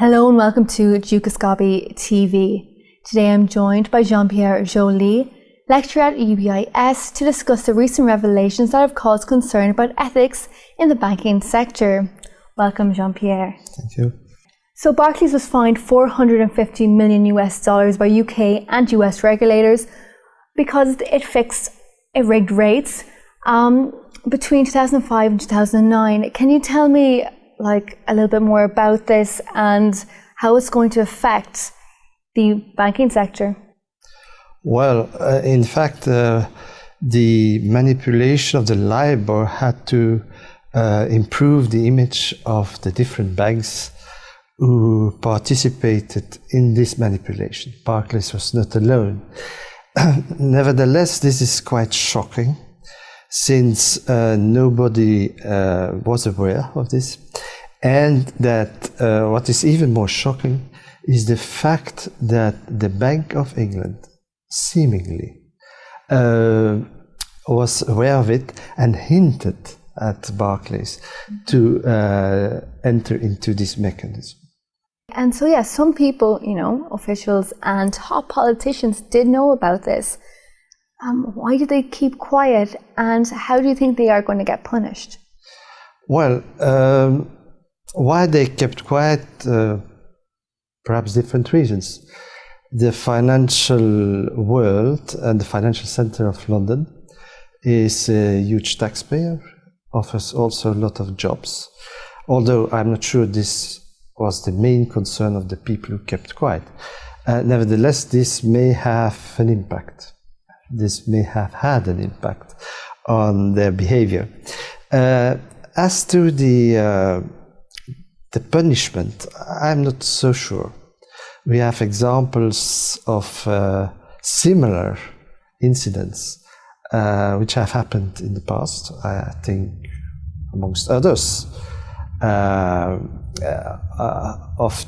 Hello and welcome to Dukascoop TV. Today I'm joined by Jean-Pierre Joly, lecturer at UBIS, to discuss the recent revelations that have caused concern about ethics in the banking sector. Welcome, Jean-Pierre. Thank you. So Barclays was fined $450 million by UK and US regulators because it fixed rigged rates between 2005 and 2009. Can you tell me a little bit more about this and how it's going to affect the banking sector? Well, in fact, the manipulation of the LIBOR had to improve the image of the different banks who participated in this manipulation. Barclays was not alone. Nevertheless, this is quite shocking, since nobody was aware of this, and that what is even more shocking is the fact that the Bank of England seemingly was aware of it and hinted at Barclays to enter into this mechanism. And so, yes, some people, officials and top politicians did know about this. Why did they keep quiet, and how do you think they are going to get punished? Well, why they kept quiet, perhaps different reasons. The financial world and the financial center of London is a huge taxpayer, offers also a lot of jobs, although I'm not sure this was the main concern of the people who kept quiet. Nevertheless, this may have an impact. This may have had an impact on their behavior. As to the punishment, I'm not so sure. We have examples of similar incidents which have happened in the past, I think, amongst others, of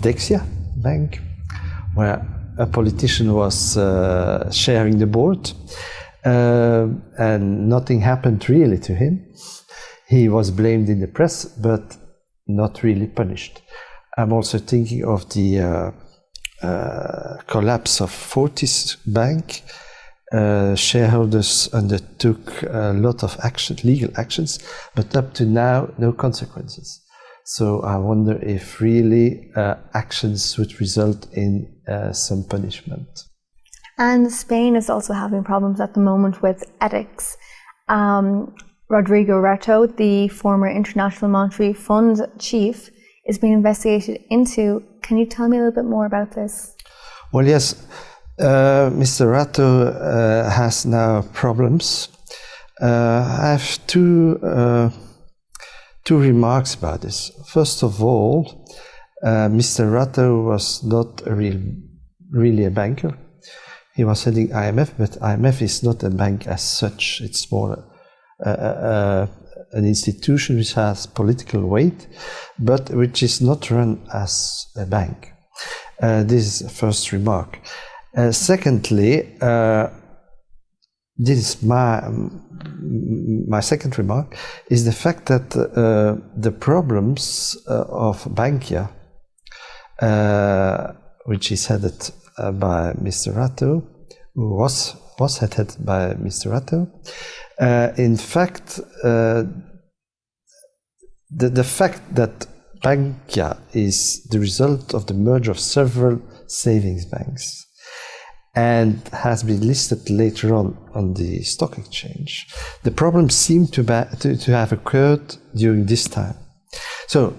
Dexia Bank, where a politician was sharing the board, and nothing happened really to him. He was blamed in the press, but not really punished. I'm also thinking of the collapse of Fortis Bank. Shareholders undertook a lot of legal actions, but up to now, no consequences. So I wonder if really actions would result in some punishment. And Spain is also having problems at the moment with ethics. Rodrigo Rato, the former International Monetary Fund chief, is being investigated into. Can you tell me a little bit more about this? Well, yes. Mr. Rato has now problems. I have two remarks about this. First of all, Mr. Rato was not really a banker. He was heading IMF, but IMF is not a bank as such. It's more an institution which has political weight, but which is not run as a bank. This is the first remark. Secondly, this is my second remark, is the fact that the problems of Bankia, which is headed by Mr. Rato, who was headed by Mr. Rato, in fact, the fact that Bankia is the result of the merger of several savings banks and has been listed later on the stock exchange, the problems seem to have occurred during this time. So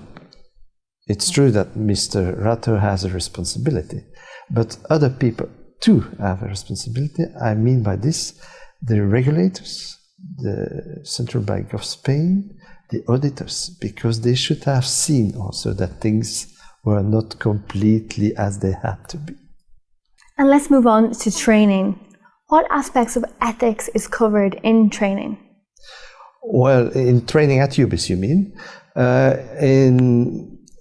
it's true that Mr. Rato has a responsibility, but other people too have a responsibility. I mean by this, the regulators, the Central Bank of Spain, the auditors, because they should have seen also that things were not completely as they had to be. And let's move on to training. What aspects of ethics is covered in training? Well, in training at UBIS, you mean?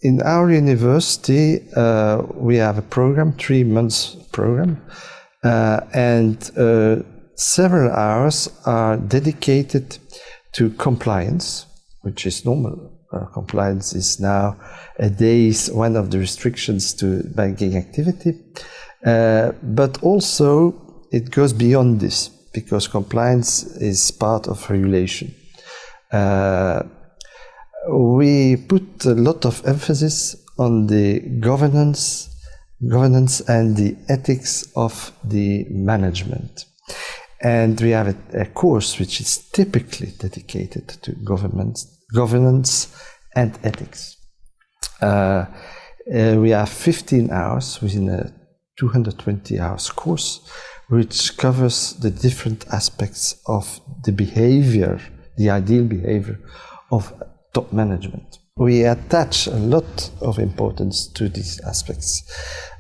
In our university, we have a program, 3 months program, and several hours are dedicated to compliance, which is normal compliance is now a days one of the restrictions to banking activity, but also it goes beyond this because compliance is part of regulation. We put a lot of emphasis on the governance and the ethics of the management. And we have a course which is typically dedicated to governance and ethics. We have 15 hours within a 220 hours course, which covers the different aspects of the behavior, the ideal behavior of top management. We attach a lot of importance to these aspects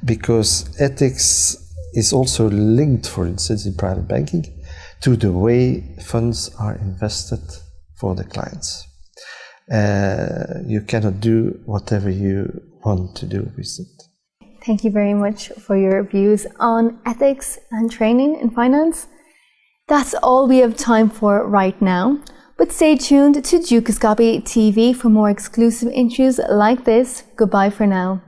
because ethics is also linked, for instance, in private banking, to the way funds are invested for the clients. You cannot do whatever you want to do with it. Thank you very much for your views on ethics and training in finance. That's all we have time for right now. But stay tuned to Dukascoop TV for more exclusive interviews like this. Goodbye for now.